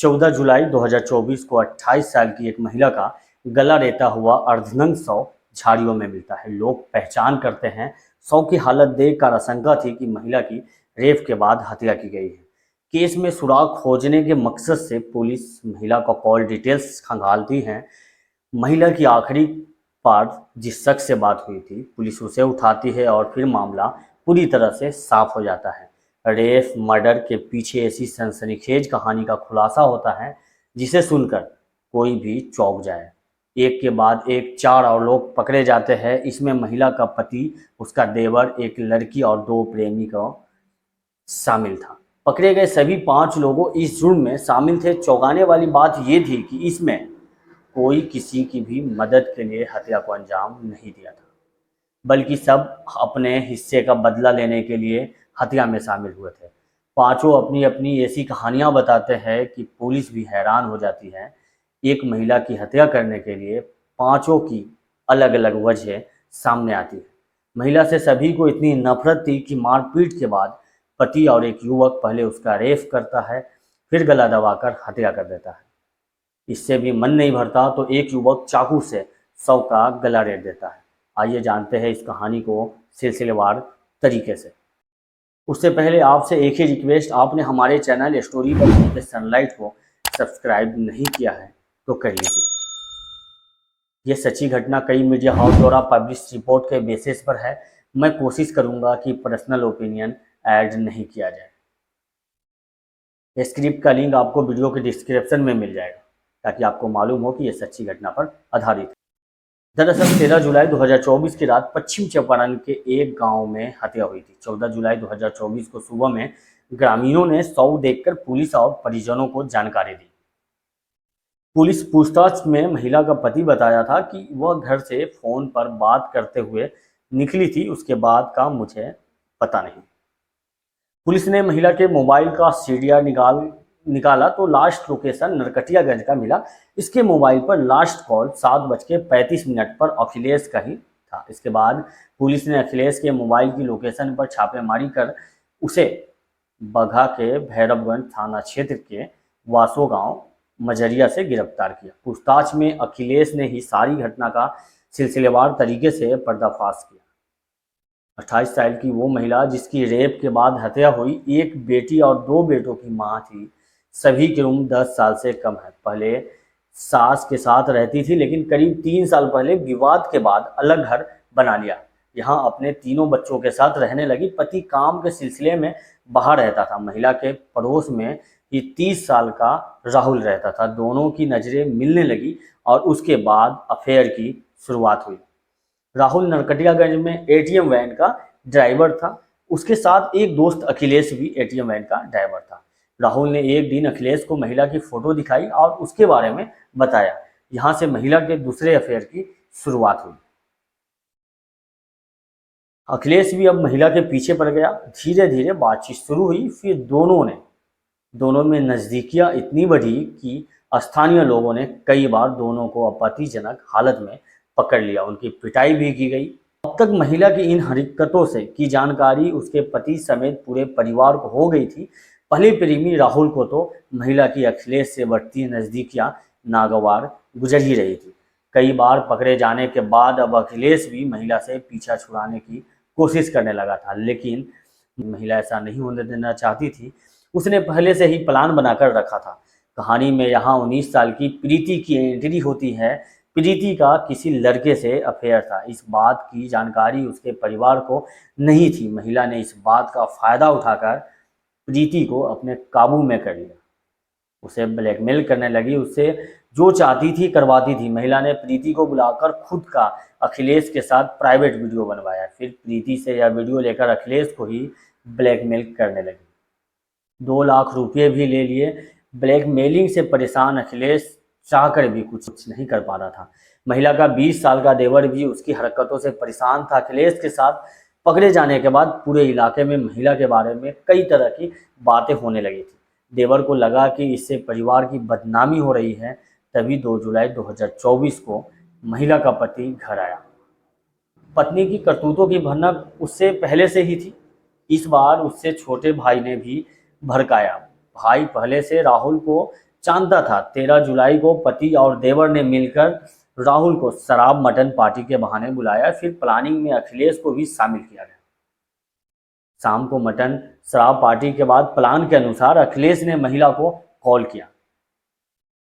14 जुलाई 2024 को 28 साल की एक महिला का गला रेता हुआ अर्धनग्न शव झाड़ियों में मिलता है। लोग पहचान करते हैं। शव की हालत देखकर आशंका थी कि महिला की रेप के बाद हत्या की गई है। केस में सुराग खोजने के मकसद से पुलिस महिला का कॉल डिटेल्स खंगालती है। महिला की आखिरी बार जिस शख्स से बात हुई थी, पुलिस उसे उठाती है और फिर मामला पूरी तरह से साफ हो जाता है। रेप मर्डर के पीछे ऐसी सनसनीखेज कहानी का खुलासा होता है जिसे सुनकर कोई भी चौंक जाए। एक के बाद एक 4 और लोग पकड़े जाते हैं। इसमें महिला का पति, उसका देवर, एक लड़की और 2 प्रेमी को शामिल था। पकड़े गए सभी 5 लोगों इस जुर्म में शामिल थे। चौंकाने वाली बात यह थी कि इसमें कोई किसी की भी मदद के लिए हत्या को अंजाम नहीं दिया था, बल्कि सब अपने हिस्से का बदला लेने के लिए हत्या में शामिल हुए थे। पांचों अपनी अपनी ऐसी कहानियां बताते हैं कि पुलिस भी हैरान हो जाती है। एक महिला की हत्या करने के लिए पांचों की अलग अलग वजह सामने आती है। महिला से सभी को इतनी नफरत थी कि मारपीट के बाद पति और एक युवक पहले उसका रेप करता है, फिर गला दबाकर हत्या कर देता है। इससे भी मन नहीं भरता तो एक युवक चाकू से शव का गला रेत देता है। आइए जानते हैं इस कहानी को सिलसिलेवार तरीके से। उससे पहले आपसे एक ही रिक्वेस्ट, आपने हमारे चैनल स्टोरी बाय सनलाइट को सब्सक्राइब नहीं किया है तो कर लीजिए। ये सच्ची घटना कई मीडिया हाउस द्वारा पब्लिश रिपोर्ट के बेसिस पर है। मैं कोशिश करूंगा कि पर्सनल ओपिनियन ऐड नहीं किया जाए। स्क्रिप्ट का लिंक आपको वीडियो के डिस्क्रिप्शन में मिल जाएगा ताकि आपको मालूम हो कि यह सच्ची घटना पर आधारित है। दरअसल 13 जुलाई 2024 की रात पश्चिम चंपारण के एक गांव में हत्या हुई थी। 14 जुलाई 2024 को सुबह में ग्रामीणों ने शव देखकर पुलिस और परिजनों को जानकारी दी। पुलिस पूछताछ में महिला का पति बताया था कि वह घर से फोन पर बात करते हुए निकली थी, उसके बाद का मुझे पता नहीं। पुलिस ने महिला के मोबाइल का सीडीआर निकाला तो लास्ट लोकेशन नरकटियागंज का मिला। इसके मोबाइल पर लास्ट कॉल 7:35 पर अखिलेश का ही था। इसके बाद पुलिस ने अखिलेश के मोबाइल की लोकेशन पर छापेमारी कर उसे बगहा के भैरवगंज थाना क्षेत्र के वासो गांव मजरिया से गिरफ्तार किया। पूछताछ में अखिलेश ने ही सारी घटना का सिलसिलेवार तरीके से पर्दाफाश किया। 28 साल की वो महिला जिसकी रेप के बाद हत्या हुई, एक बेटी और 2 बेटों की मां थी। सभी की उम्र 10 साल से कम है। पहले सास के साथ रहती थी, लेकिन करीब 3 साल पहले विवाद के बाद अलग घर बना लिया। यहाँ अपने तीनों बच्चों के साथ रहने लगी। पति काम के सिलसिले में बाहर रहता था। महिला के पड़ोस में ही 30 साल का राहुल रहता था। दोनों की नज़रें मिलने लगी और उसके बाद अफेयर की शुरुआत हुई। राहुल नरकटियागंज में एटीएम वैन का ड्राइवर था। उसके साथ एक दोस्त अखिलेश भी एटीएम वैन का ड्राइवर था। राहुल ने एक दिन अखिलेश को महिला की फोटो दिखाई और उसके बारे में बताया। यहाँ से महिला के दूसरे अफेयर की शुरुआत हुई। अखिलेश भी अब महिला के पीछे पड़ गया। धीरे धीरे बातचीत शुरू हुई। फिर दोनों में नज़दीकियाँ इतनी बढ़ी कि स्थानीय लोगों ने कई बार दोनों को आपत्तिजनक हालत में पकड़ लिया। उनकी पिटाई भी की गई। अब तक महिला की इन हरकतों से की जानकारी उसके पति समेत पूरे परिवार को हो गई थी। पहले प्रेमी राहुल को तो महिला की अखिलेश से बढ़ती नज़दीकियां नागवार गुजर ही रही थी। कई बार पकड़े जाने के बाद अब अखिलेश भी महिला से पीछा छुड़ाने की कोशिश करने लगा था, लेकिन महिला ऐसा नहीं होने देना चाहती थी। उसने पहले से ही प्लान बनाकर रखा था। कहानी में यहाँ 19 साल की प्रीति की एंट्री होती है। प्रीति का किसी लड़के से अफेयर था। इस बात की जानकारी उसके परिवार को नहीं थी। महिला ने इस बात का फायदा उठाकर प्रीति को अपने काबू में कर लिया। उसे ब्लैकमेल करने लगी। उससे जो चाहती थी करवाती थी। महिला ने प्रीति को बुलाकर खुद का अखिलेश के साथ प्राइवेट वीडियो बनवाया। फिर प्रीति से यह वीडियो लेकर अखिलेश को ही ब्लैकमेल करने लगी। 2 लाख रुपये भी ले लिए। ब्लैकमेलिंग से परेशान अखिलेश चाहकर भी कुछ नहीं कर पा रहा था। महिला का 20 साल का देवर भी उसकी हरकतों से परेशान था। अखिलेश के साथ पकड़े जाने के बाद पूरे इलाके में महिला के बारे में कई तरह की बातें होने लगी थी। देवर को लगा कि इससे परिवार की बदनामी हो रही है। तभी 2 जुलाई 2024 को महिला का पति घर आया। पत्नी की करतूतों की भनक उससे पहले से ही थी। इस बार उससे छोटे भाई ने भी भड़काया। भाई पहले से राहुल को जानता था 13 जुलाई को पति और देवर ने मिलकर राहुल को शराब मटन पार्टी के बहाने बुलाया। फिर प्लानिंग में अखिलेश को भी शामिल किया गया। शाम को मटन शराब पार्टी के बाद प्लान के अनुसार अखिलेश ने महिला को कॉल किया।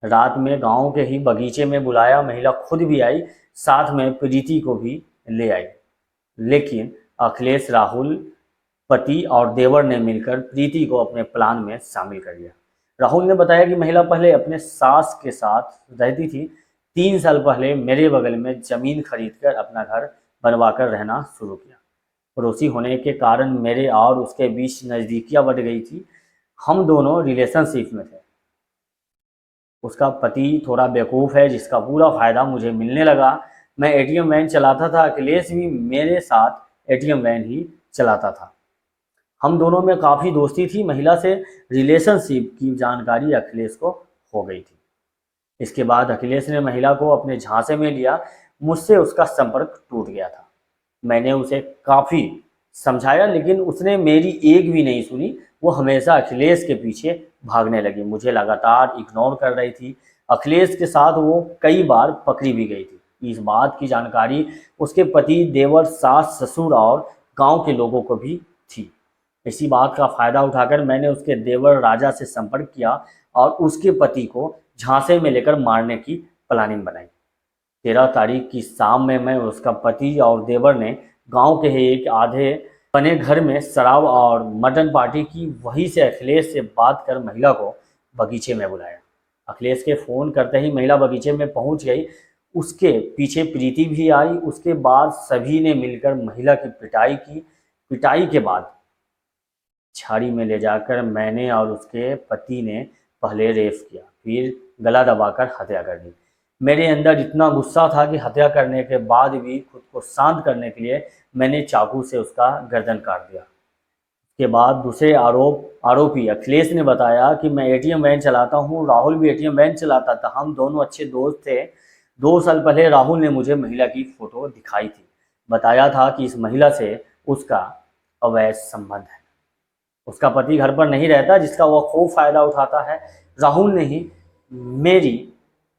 रात में गांव के ही बगीचे में बुलाया। महिला खुद भी आई, साथ में प्रीति को भी ले आई। लेकिन अखिलेश, राहुल, पति और देवर ने मिलकर प्रीति को अपने प्लान में शामिल कर लिया। राहुल ने बताया कि महिला पहले अपने सास के साथ रहती थी। 3 साल पहले मेरे बगल में जमीन खरीदकर अपना घर बनवाकर रहना शुरू किया। पड़ोसी होने के कारण मेरे और उसके बीच नज़दीकियाँ बढ़ गई थी। हम दोनों रिलेशनशिप में थे। उसका पति थोड़ा बेवकूफ़ है, जिसका पूरा फ़ायदा मुझे मिलने लगा। मैं एटीएम वैन चलाता था, अखिलेश भी मेरे साथ एटीएम वैन ही चलाता था। हम दोनों में काफ़ी दोस्ती थी। महिला से रिलेशनशिप की जानकारी अखिलेश को हो गई थी। इसके बाद अखिलेश ने महिला को अपने झांसे में लिया। मुझसे उसका संपर्क टूट गया था। मैंने उसे काफ़ी समझाया, लेकिन उसने मेरी एक भी नहीं सुनी। वो हमेशा अखिलेश के पीछे भागने लगी, मुझे लगातार इग्नोर कर रही थी। अखिलेश के साथ वो कई बार पकड़ी भी गई थी। इस बात की जानकारी उसके पति, देवर, सास, ससुर और गांव के लोगों को भी थी। इसी बात का फ़ायदा उठाकर मैंने उसके देवर राजा से संपर्क किया और उसके पति को झांसे में लेकर मारने की प्लानिंग बनाई। 13 तारीख की शाम में मैं, उसका पति और देवर ने गांव के ही एक आधे बने घर में शराब और मटन पार्टी की। वहीं से अखिलेश से बात कर महिला को बगीचे में बुलाया। अखिलेश के फ़ोन करते ही महिला बगीचे में पहुंच गई। उसके पीछे प्रीति भी आई। उसके बाद सभी ने मिलकर महिला की पिटाई की। पिटाई के बाद झाड़ी में ले जाकर मैंने और उसके पति ने पहले रेप किया, फिर गला दबाकर हत्या कर दी। मेरे अंदर इतना गुस्सा था कि हत्या करने के बाद भी खुद को शांत करने के लिए मैंने चाकू से उसका गर्दन काट दिया। के बाद दूसरे आरोपी अखिलेश ने बताया कि मैं एटीएम वैन चलाता हूँ, राहुल भी एटीएम वैन चलाता था, हम दोनों अच्छे दोस्त थे। 2 साल पहले राहुल ने मुझे महिला की फ़ोटो दिखाई थी, बताया था कि इस महिला से उसका अवैध संबंध है। उसका पति घर पर नहीं रहता, जिसका वह खूब फ़ायदा उठाता है। राहुल ने ही मेरी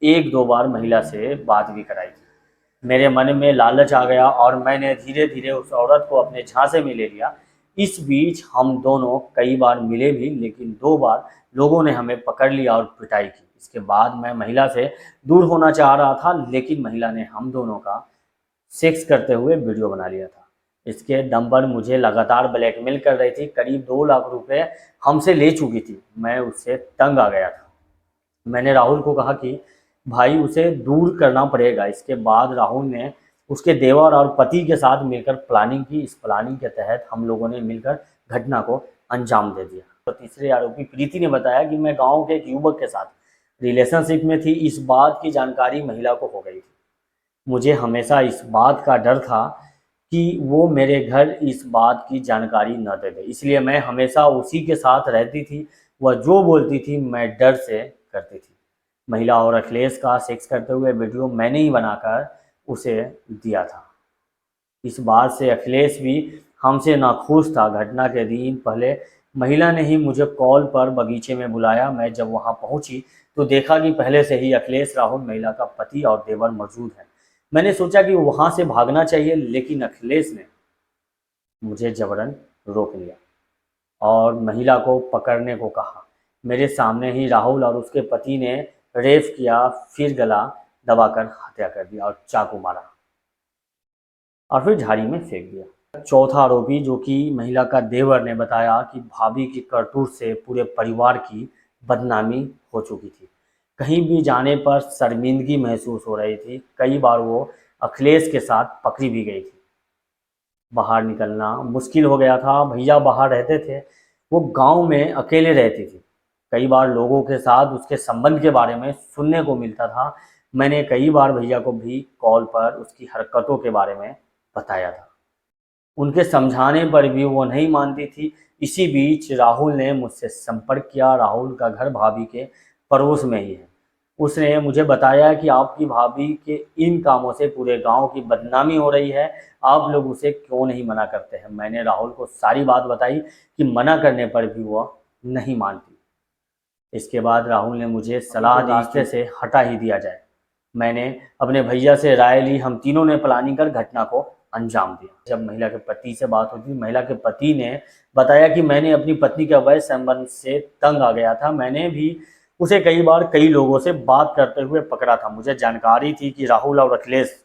1-2 बार महिला से बात भी कराई थी। मेरे मन में लालच आ गया और मैंने धीरे धीरे उस औरत को अपने झांसे में ले लिया। इस बीच हम दोनों कई बार मिले भी, लेकिन 2 बार लोगों ने हमें पकड़ लिया और पिटाई की। इसके बाद मैं महिला से दूर होना चाह रहा था, लेकिन महिला ने हम दोनों का सेक्स करते हुए वीडियो बना लिया था। इसके दम पर मुझे लगातार ब्लैकमेल कर रही थी। करीब 2 लाख रुपए हमसे ले चुकी थी। मैं उससे तंग आ गया था। मैंने राहुल को कहा कि भाई, उसे दूर करना पड़ेगा। इसके बाद राहुल ने उसके देवर और पति के साथ मिलकर प्लानिंग की। इस प्लानिंग के तहत हम लोगों ने मिलकर घटना को अंजाम दे दिया। तो तीसरे आरोपी प्रीति ने बताया कि मैं गांव के एक युवक के साथ रिलेशनशिप में थी। इस बात की जानकारी महिला को हो गई थी। मुझे हमेशा इस बात का डर था कि वो मेरे घर इस बात की जानकारी न दे दे, इसलिए मैं हमेशा उसी के साथ रहती थी। वह जो बोलती थी मैं डर से करती थी। महिला और अखिलेश का सेक्स करते हुए वीडियो मैंने ही बनाकर उसे दिया था। इस बात से अखिलेश भी हमसे नाखुश था। घटना के दिन पहले महिला ने ही मुझे कॉल पर बगीचे में बुलाया। मैं जब वहां पहुंची तो देखा कि पहले से ही अखिलेश, राहुल, महिला का पति और देवर मौजूद हैं। मैंने सोचा कि वहां से भागना चाहिए, लेकिन अखिलेश ने मुझे जबरन रोक लिया और महिला को पकड़ने को कहा। मेरे सामने ही राहुल और उसके पति ने रेप किया, फिर गला दबाकर हत्या कर दी और चाकू मारा और फिर झाड़ी में फेंक दिया। चौथा आरोपी, जो कि महिला का देवर, ने बताया कि भाभी की करतूत से पूरे परिवार की बदनामी हो चुकी थी। कहीं भी जाने पर शर्मिंदगी महसूस हो रही थी। कई बार वो अखिलेश के साथ पकड़ी भी गई थी। बाहर निकलना मुश्किल हो गया था। भैया बाहर रहते थे, वो गांव में अकेले रहती थी। कई बार लोगों के साथ उसके संबंध के बारे में सुनने को मिलता था। मैंने कई बार भैया को भी कॉल पर उसकी हरकतों के बारे में बताया था। उनके समझाने पर भी वो नहीं मानती थी। इसी बीच राहुल ने मुझसे संपर्क किया। राहुल का घर भाभी के पड़ोस में ही है। उसने मुझे बताया कि आपकी भाभी के इन कामों से पूरे गांव की बदनामी हो रही है, आप लोग उसे क्यों नहीं मना करते हैं। मैंने राहुल को सारी बात बताई कि मना करने पर भी वह नहीं मानती। इसके बाद राहुल ने मुझे सलाह दी रास्ते से हटा ही दिया जाए। मैंने अपने भैया से राय ली, हम तीनों ने प्लानिंग कर घटना को अंजाम दिया। जब महिला के पति से बात होती, महिला के पति ने बताया कि मैंने अपनी पत्नी के अवैध संबंध से तंग आ गया था। मैंने भी उसे कई बार कई लोगों से बात करते हुए पकड़ा था। मुझे जानकारी थी कि राहुल और अखिलेश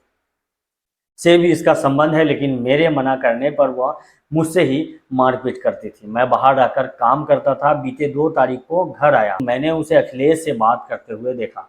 से भी इसका संबंध है, लेकिन मेरे मना करने पर वह मुझसे ही मारपीट करती थी। मैं बाहर रहकर काम करता था। बीते 2 तारीख को घर आया। मैंने उसे अखिलेश से बात करते हुए देखा।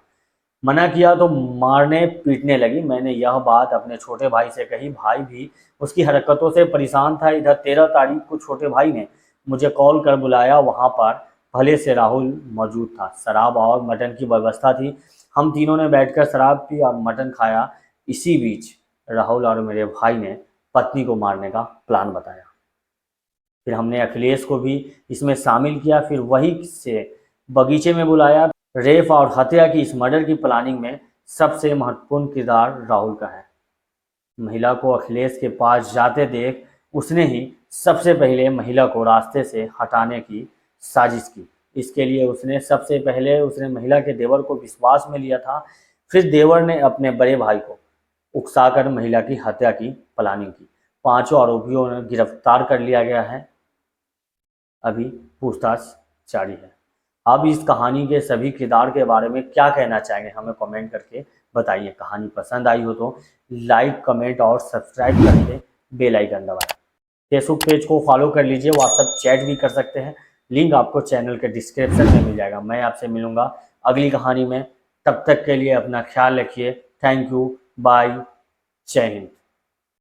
मना किया तो मारने पीटने लगी। मैंने यह बात अपने छोटे भाई से कही। भाई भी उसकी हरकतों से परेशान था। इधर 13 तारीख को छोटे भाई ने मुझे कॉल कर बुलाया। वहां पर भले से राहुल मौजूद था। शराब और मटन की व्यवस्था थी। हम तीनों ने बैठकर शराब पी और मटन खाया। इसी बीच राहुल और मेरे भाई ने पत्नी को मारने का प्लान बताया। फिर हमने अखिलेश को भी इसमें शामिल किया। फिर वही से बगीचे में बुलाया। रेप और हत्या की इस मर्डर की प्लानिंग में सबसे महत्वपूर्ण किरदार राहुल का है। महिला को अखिलेश के पास जाते देख उसने ही सबसे पहले महिला को रास्ते से हटाने की साजिश की। इसके लिए उसने महिला के देवर को विश्वास में लिया था। फिर देवर ने अपने बड़े भाई को उकसाकर महिला की हत्या की प्लानिंग की। 5 आरोपियों ने गिरफ्तार कर लिया गया है। अभी पूछताछ जारी है। आप इस कहानी के सभी किरदार के बारे में क्या कहना चाहेंगे, हमें कमेंट करके बताइए। कहानी पसंद आई हो तो लाइक, कमेंट और सब्सक्राइब करके बेल आइकन दबाएं। फेसबुक पेज को फॉलो कर लीजिए, व्हाट्सएप चैट भी कर सकते हैं। लिंक आपको चैनल के डिस्क्रिप्शन में मिल जाएगा। मैं आपसे मिलूंगा अगली कहानी में। तब तक के लिए अपना ख्याल रखिए। थैंक यू, बाय, जय हिंद।